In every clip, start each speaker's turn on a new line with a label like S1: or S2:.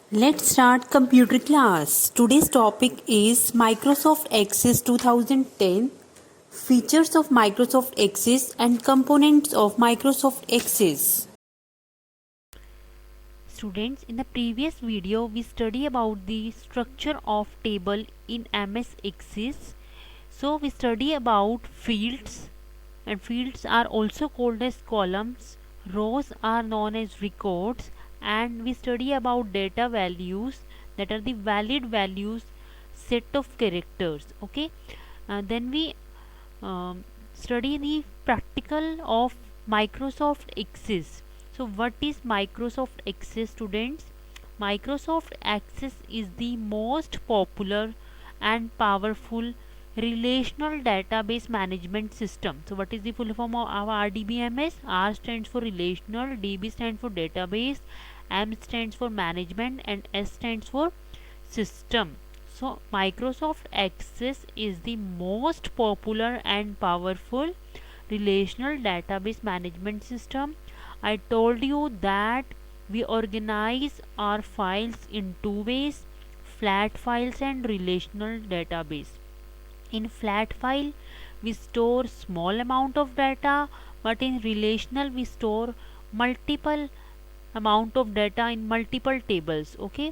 S1: Let's start computer class. Today's topic is Microsoft Access 2010, features of Microsoft Access and components of Microsoft Access.
S2: Students, in the previous video we study about the structure of table in MS Access. So we study about fields, and fields are also called as columns. Rows are known as records, and we study about data values, that are the valid values set of characters. Okay, then we study the practical of Microsoft Access. So what is Microsoft Access, students? Microsoft Access is the most popular and powerful relational database management system. So what is the full form of our RDBMS? R stands for relational, DB stands for database, M stands for management, and S stands for system. So Microsoft Access is the most popular and powerful relational database management system. I told you that we organize our files in two ways: flat files and relational database. In flat file we store small amount of data, but in relational we store multiple amount of data in multiple tables. Okay,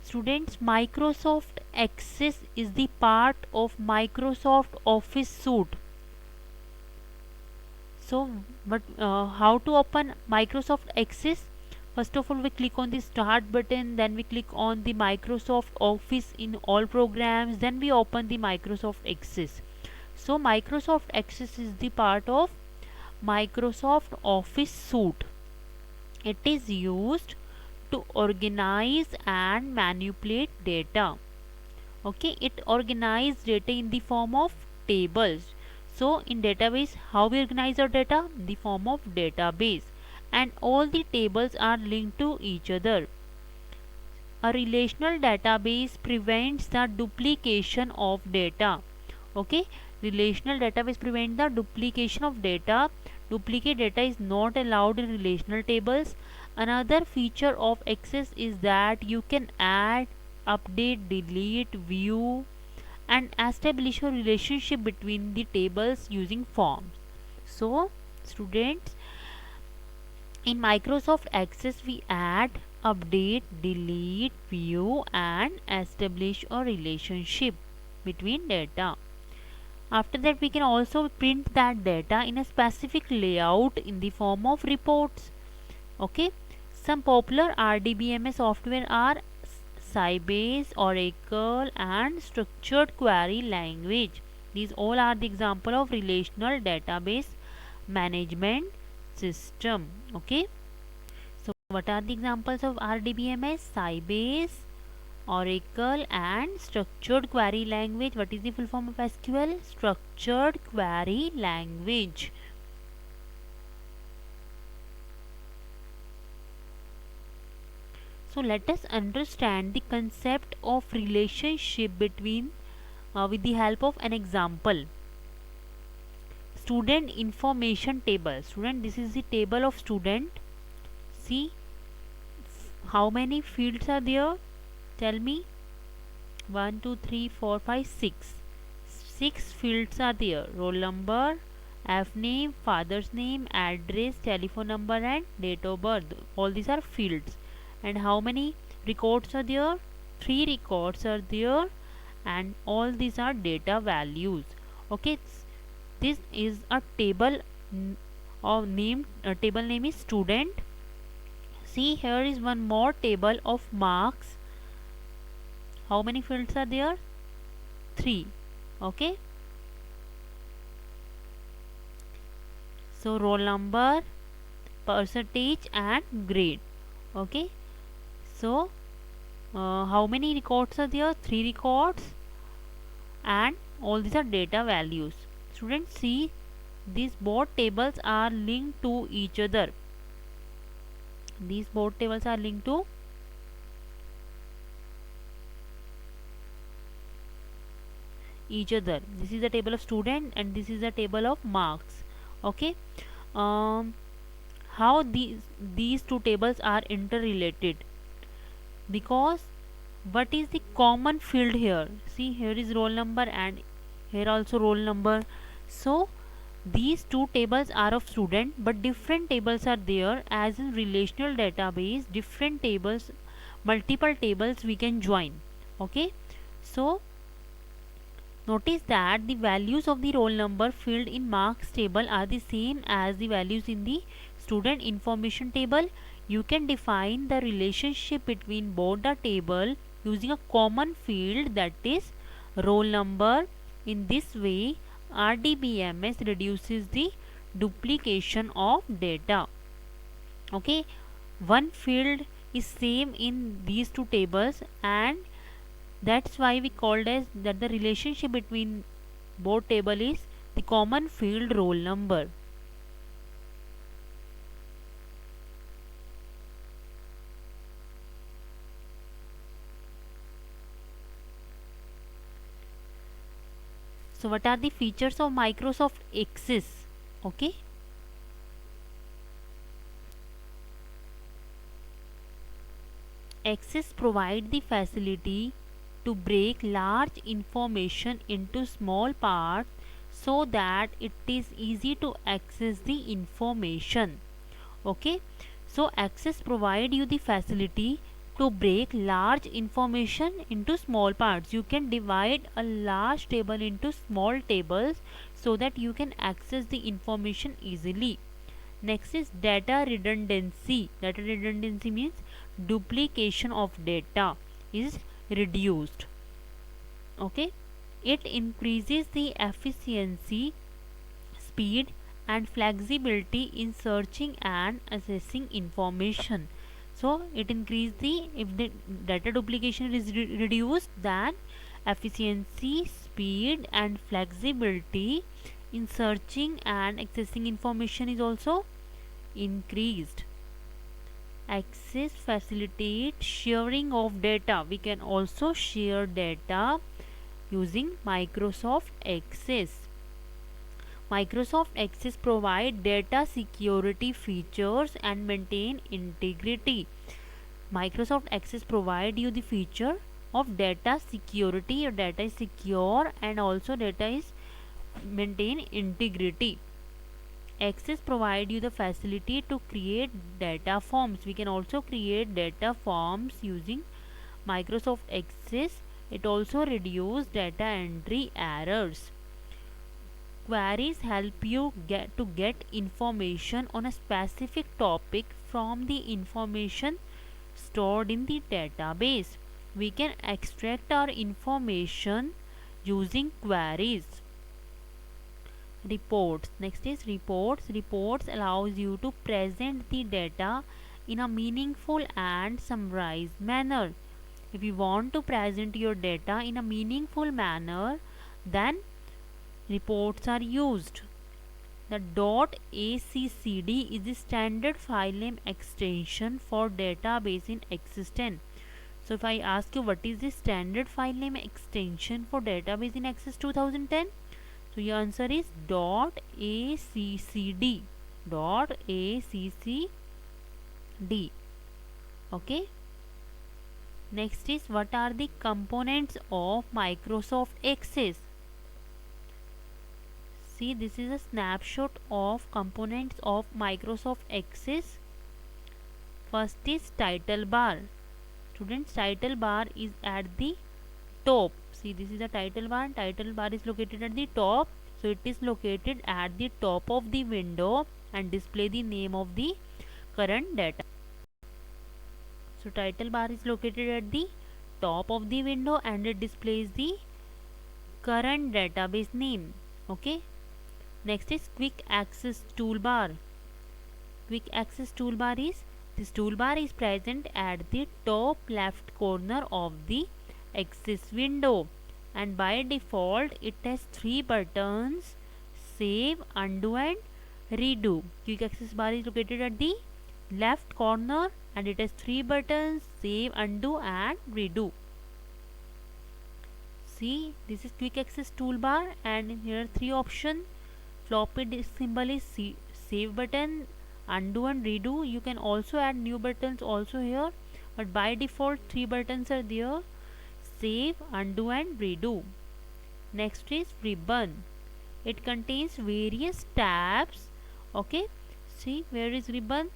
S2: students, Microsoft Access is the part of Microsoft Office suite. So but how to open Microsoft Access? First of all, we click on the start button, then we click on the Microsoft Office in all programs, then we open the Microsoft Access. So Microsoft Access is the part of Microsoft Office suite. It is used to organize and manipulate data. Okay, it organizes data in the form of tables. So in database, how we organize our data? The form of database, and all the tables are linked to each other. A relational database prevents the duplication of data. Okay, relational database prevent the duplication of data. Duplicate data is not allowed in relational tables. Another feature of Access is that you can add, update, delete, view, and establish a relationship between the tables using forms. So students, in Microsoft Access we add, update, delete, view, and establish a relationship between data. After that, we can also print that data in a specific layout in the form of reports. Okay, some popular RDBMS software are Sybase, Oracle, and Structured Query Language. These all are the example of relational database management system. Okay, so what are the examples of RDBMS? Sybase, Oracle, and Structured Query Language. What is the full form of SQL? Structured Query Language. So let us understand the concept of relationship between with the help of an example. Student information table. Student, this is the table of student. See how many fields are there? Tell me. 1 2 3 4 5 6. 6 fields are there: roll number, F name, father's name, address, telephone number, and date of birth. All these are fields. And how many records are there? 3 records are there, and all these are data values. Okay, this is a table of name. Table name is student. See, here is one more table of marks. How many fields are there? 3. Okay, so roll number, percentage, and grade. Okay, so how many records are there? 3 records, and all these are data values. Students, see, these both tables are linked to each other. These both tables are linked to each other. This is the table of student, and this is the table of marks. Okay, how these two tables are interrelated? because what is the common field here? See, here is roll number and here also roll number. So these two tables are of student, but different tables are there. As in relational database, different tables, multiple tables we can join. Okay, so notice that the values of the roll number field in marks table are the same as the values in the student information table. You can define the relationship between both the table using a common field, that is roll number. In this way, RDBMS reduces the duplication of data. Okay, one field is same in these two tables, and that's why we called as that the relationship between both table is the common field roll number. So what are the features of Microsoft Access? Okay, Access provide the facility to break large information into small parts so that it is easy to access the information. Okay, so Access provide you the facility to break large information into small parts. You can divide a large table into small tables so that you can access the information easily. Next is data redundancy. Data redundancy means duplication of data is reduced. Okay, it increases the efficiency, speed and flexibility in searching and accessing information. So it increases the, if the data duplication is reduced, then efficiency, speed and flexibility in searching and accessing information is also increased. Access facilitates sharing of data. We can also share data using Microsoft Access. Microsoft Access provide data security features and maintain integrity. Microsoft Access provide you the feature of data security. Your data is secure and also data is maintain integrity. Access provide you the facility to create data forms. We can also create data forms using Microsoft Access. It also reduce data entry errors. Queries help you get information on a specific topic from the information stored in the database. We can extract our information using queries. Reports. Next is reports. Reports allows you to present the data in a meaningful and summarized manner. If you want to present your data in a meaningful manner, then reports are used. The .accd is the standard file name extension for database in Access 10. So if I ask you what is the standard file name extension for database in Access 2010, so your answer is .accd. .accd. Okay. Next is, what are the components of Microsoft Access? See, this is a snapshot of components of Microsoft Access. First is title bar. Students, title bar is at the top. See, this is the title bar. Title bar is located at the top. So it is located at the top of the window and display the name of the current data. So title bar is located at the top of the window and it displays the current database name. Okay. Next is quick access toolbar. Quick access toolbar is, this toolbar is present at the top left corner of the Access window, and by default it has three buttons: save, undo and redo. Quick access bar is located at the left corner and it has three buttons: save, undo and redo. See, this is quick access toolbar and here are three options. Floppy disk symbol is save button, undo and redo. You can also add new buttons also here, but by default 3 buttons are there: save, undo and redo. Next is ribbon. It contains various tabs. Okay, see where is ribbon?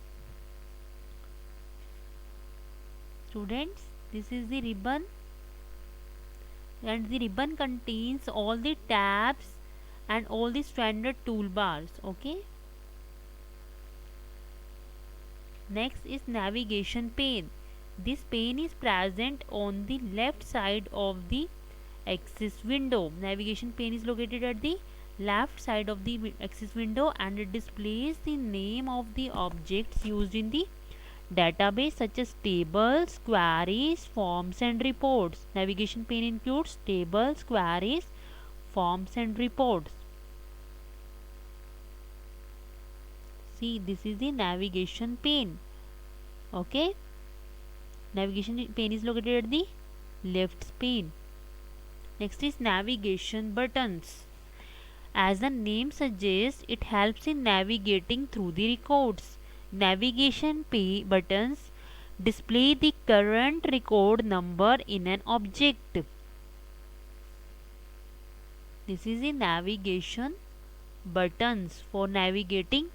S2: Students, this is the ribbon, and the ribbon contains all the tabs and all the standard toolbars. Okay, next is navigation pane. This pane is present on the left side of the axis window. Navigation pane is located at the left side of the axis window, and it displays the name of the objects used in the database, such as tables, queries, forms and reports. Navigation pane includes tables, queries, forms and reports. See, this is the navigation pane. Okay, navigation pane is located at the left pane. Next is navigation buttons. As the name suggests, it helps in navigating through the records. Navigation buttons display the current record number in an object. This is the navigation buttons for navigating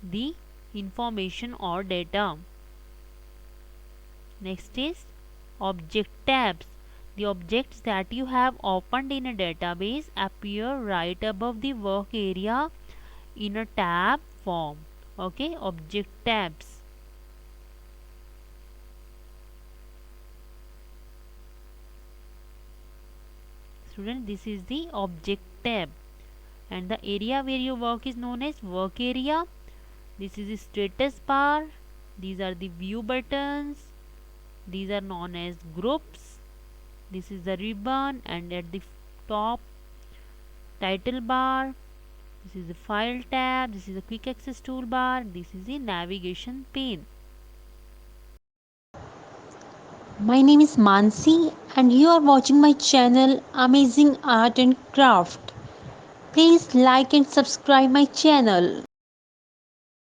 S2: the information or data. Next is object tabs. The objects that you have opened in a database appear right above the work area in a tab form. Okay, object tabs. Student, this is the object tab, and the area where you work is known as work area. This is the status bar. These are the view buttons. These are known as groups. This is the ribbon, and at the top, title bar. This is the file tab. This is the quick access toolbar. This is the navigation pane.
S1: My name is Mansi and you are watching my channel Amazing Art and Craft. Please like and subscribe my channel.